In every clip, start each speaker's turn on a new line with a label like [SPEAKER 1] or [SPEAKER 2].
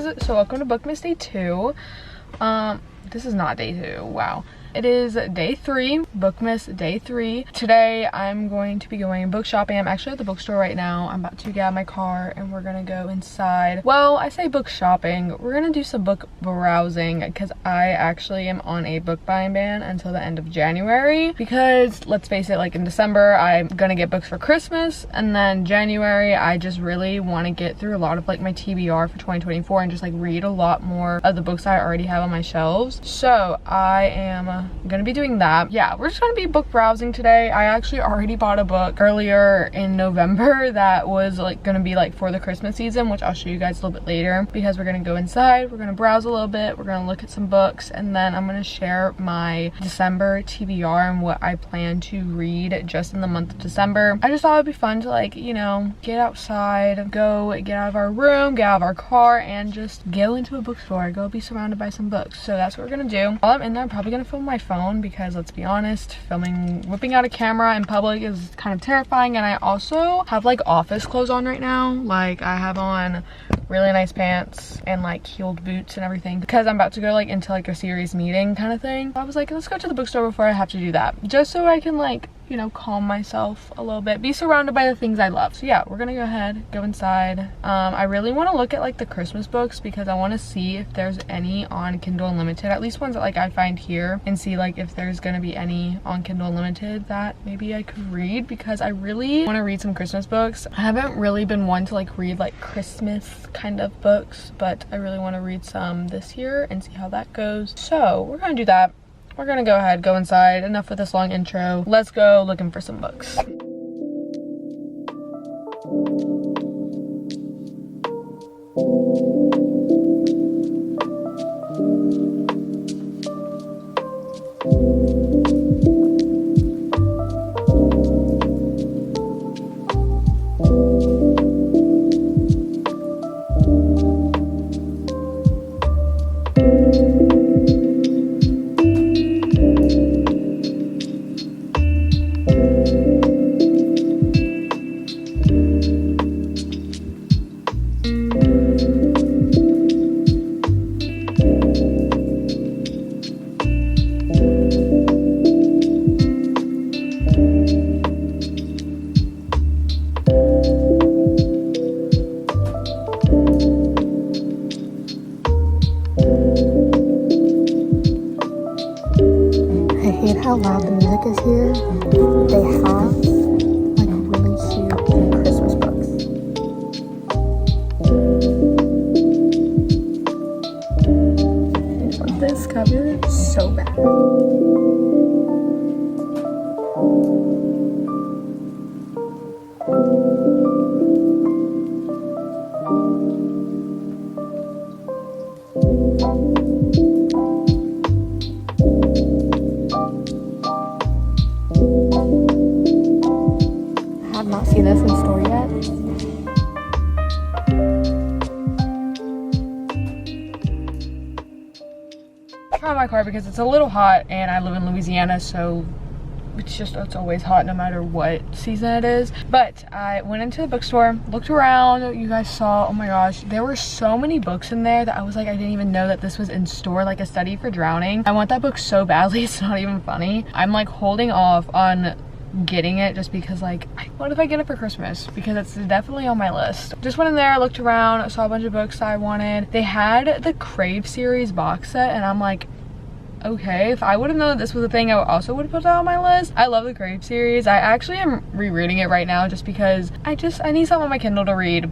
[SPEAKER 1] guys, so welcome to bookmas day 2. This is not day 2, wow. It is day 3, bookmas day 3. Today I'm going to be going book shopping. I'm actually at the bookstore right now. I'm about to get out of my car and we're gonna go inside. Well, I say book shopping. We're gonna do some book browsing because I actually am on a book buying ban until the end of January, because let's face it, like in December I'm gonna get books for Christmas, and then January I just really want to get through a lot of like my TBR for 2024 and just like read a lot more of the books I already have on my shelves. So I am gonna be doing that. Yeah, we're just gonna be book browsing today. I actually already bought a book earlier in November that was like gonna be like for the Christmas season, which I'll show you guys a little bit later, because we're gonna go inside, we're gonna browse a little bit, we're gonna look at some books, and then I'm gonna share my December TBR and what I plan to read just in the month of December. I just thought it'd be fun to, like, you know, get outside, go get out of our room, get out of our car, and just go into a bookstore, go be surrounded by some books. So that's what we're gonna do. While I'm in there, I'm probably gonna film my phone, because let's be honest, whipping out a camera in public is kind of terrifying. And I also have like office clothes on right now. Like I have on really nice pants and like heeled boots and everything, because I'm about to go like into like a serious meeting kind of thing. I was like, let's go to the bookstore before I have to do that, just so I can, like, you know, calm myself a little bit, be surrounded by the things I love. So yeah, we're gonna go ahead, go inside. I really want to look at like the Christmas books, because I want to see if there's any on Kindle Unlimited, at least ones that like I find here, and see like if there's gonna be any on Kindle Unlimited that maybe I could read, because I really want to read some Christmas books. I haven't really been one to like read like Christmas kind of books, but I really want to read some this year and see how that goes. So we're gonna do that. We're gonna go ahead, go inside. Enough with this long intro. Let's go looking for some books. How loud the music is here. They have like really cute Christmas books. This cover is so bad. Not seen this in store yet. I'm in my car because it's a little hot, and I live in Louisiana, so it's always hot no matter what season it is. But I went into the bookstore, looked around. You guys saw, oh my gosh, there were so many books in there that I was like, I didn't even know that this was in store, like A Study for Drowning. I want that book so badly, it's not even funny. I'm like holding off on getting it just because, like, what if I get it for Christmas, because it's definitely on my list. Just went in there, looked around, saw a bunch of books I wanted. They had the Crave series box set, and I'm like, okay, if I would have known that this was a thing, I also would have put that on my list. I love the Crave series. I actually am rereading it right now just because I need something on my Kindle to read,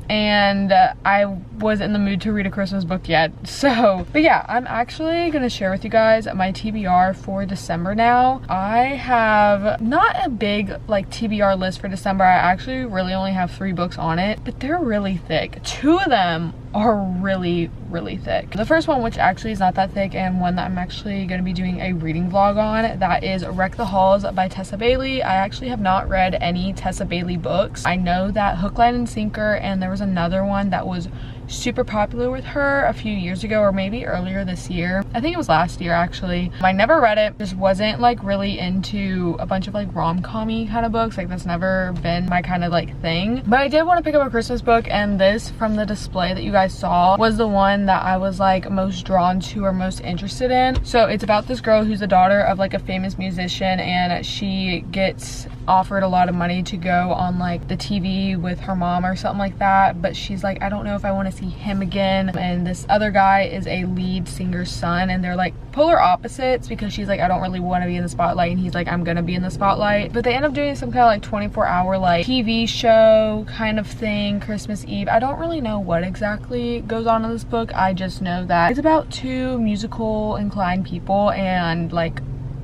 [SPEAKER 1] and I wasn't in the mood to read a Christmas book yet. So, but yeah, I'm actually gonna share with you guys my TBR for December now. I have not a big like TBR list for December. I actually really only have 3 books on it, but they're really thick. 2 of them are really thick. The first one, which actually is not that thick, and one that I'm actually going to be doing a reading vlog on, that is Wreck the Halls by Tessa Bailey. I actually have not read any Tessa Bailey books. I know that Hook, Line, and Sinker, and there was another one that was super popular with her a few years ago, or maybe earlier this year. I think it was last year actually. I never read it, just wasn't like really into a bunch of like rom-com-y kind of books. Like that's never been my kind of like thing. But I did want to pick up a Christmas book, and this from the display that you guys saw was the one that I was like most drawn to or most interested in. So it's about this girl who's the daughter of like a famous musician, and she gets offered a lot of money to go on like the TV with her mom or something like that, but she's like, I don't know if I want to see him again. And this other guy is a lead singer's son, and they're like polar opposites, because she's like, I don't really want to be in the spotlight, and he's like, I'm gonna be in the spotlight. But they end up doing some kind of like 24-hour like TV show kind of thing, Christmas Eve. I don't really know what exactly goes on in this book. I just know that it's about two musical inclined people and like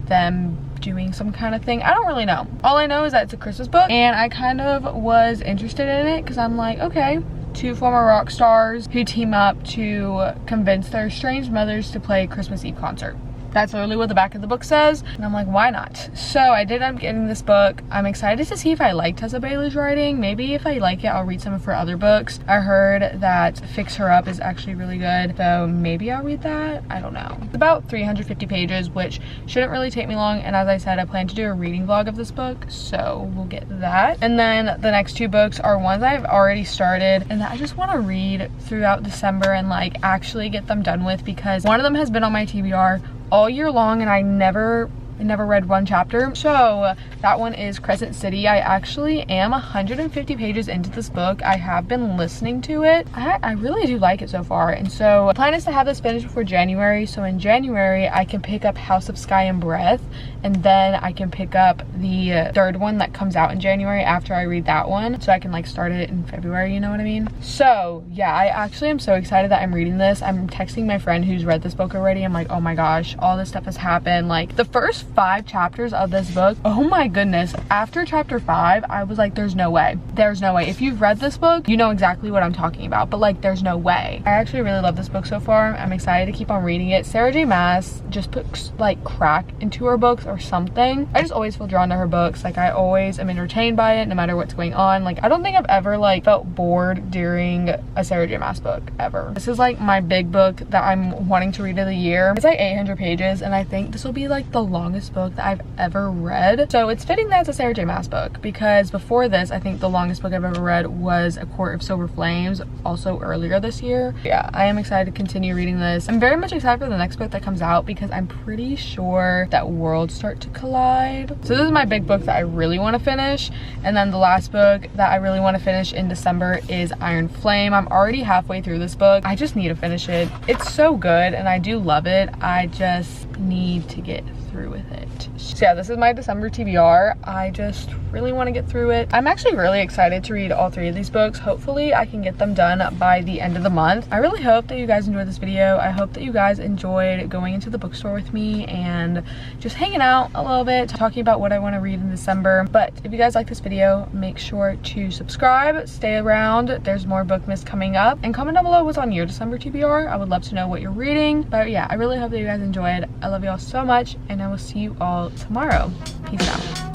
[SPEAKER 1] them doing some kind of thing. I don't really know. All I know is that it's a Christmas book, and I kind of was interested in it because I'm like, okay, two former rock stars who team up to convince their estranged mothers to play a Christmas Eve concert. That's literally what the back of the book says, and I'm like, why not? So I did end up getting this book. I'm excited to see if I like Tessa Bailey's writing. Maybe if I like it, I'll read some of her other books. I heard that Fix Her Up is actually really good, so maybe I'll read that. I don't know. It's about 350 pages, which shouldn't really take me long, and as I said, I plan to do a reading vlog of this book, so we'll get that. And then the next two books are ones I've already started and that I just want to read throughout December and like actually get them done with, because one of them has been on my TBR all year long and I never read one chapter. So that one is Crescent City. I actually am 150 pages into this book. I have been listening to it. I really do like it so far, and so the plan is to have this finished before January. So in January I can pick up House of Sky and Breath, and then I can pick up the third one that comes out in January after I read that one, so I can like start it in February, you know what I mean? So yeah, I actually am so excited that I'm reading this. I'm texting my friend who's read this book already. I'm like, oh my gosh, all this stuff has happened. Like the first 5 chapters of this book, oh my goodness, after chapter 5 I was like, there's no way. If you've read this book, you know exactly what I'm talking about, but like there's no way. I actually really love this book so far. I'm excited to keep on reading it. Sarah J Maas just puts like crack into her books or something. I just always feel drawn to her books. Like I always am entertained by it no matter what's going on. Like I don't think I've ever like felt bored during a Sarah J Maas book ever. This is like my big book that I'm wanting to read of the year. It's like 800 pages, and I think this will be like the longest book that I've ever read. So it's fitting that it's a Sarah J Maas book, because before this I think the longest book I've ever read was A Court of Silver Flames, also earlier this year. Yeah, I am excited to continue reading this. I'm very much excited for the next book that comes out, because I'm pretty sure that worlds start to collide. So this is my big book that I really want to finish, and then the last book that I really want to finish in December is Iron Flame. I'm already halfway through this book. I just need to finish it. It's so good and I do love it. I just need to get through with it. So yeah, this is my December TBR. I just really want to get through it. I'm actually really excited to read all 3 of these books. Hopefully I can get them done by the end of the month. I really hope that you guys enjoyed this video. I hope that you guys enjoyed going into the bookstore with me and just hanging out a little bit, talking about what I want to read in December. But if you guys like this video, make sure to subscribe, stay around. There's more bookmas coming up, and comment down below what's on your December TBR. I would love to know what you're reading. But yeah, I really hope that you guys enjoyed. I love you all so much, and I will see you all tomorrow. Peace out.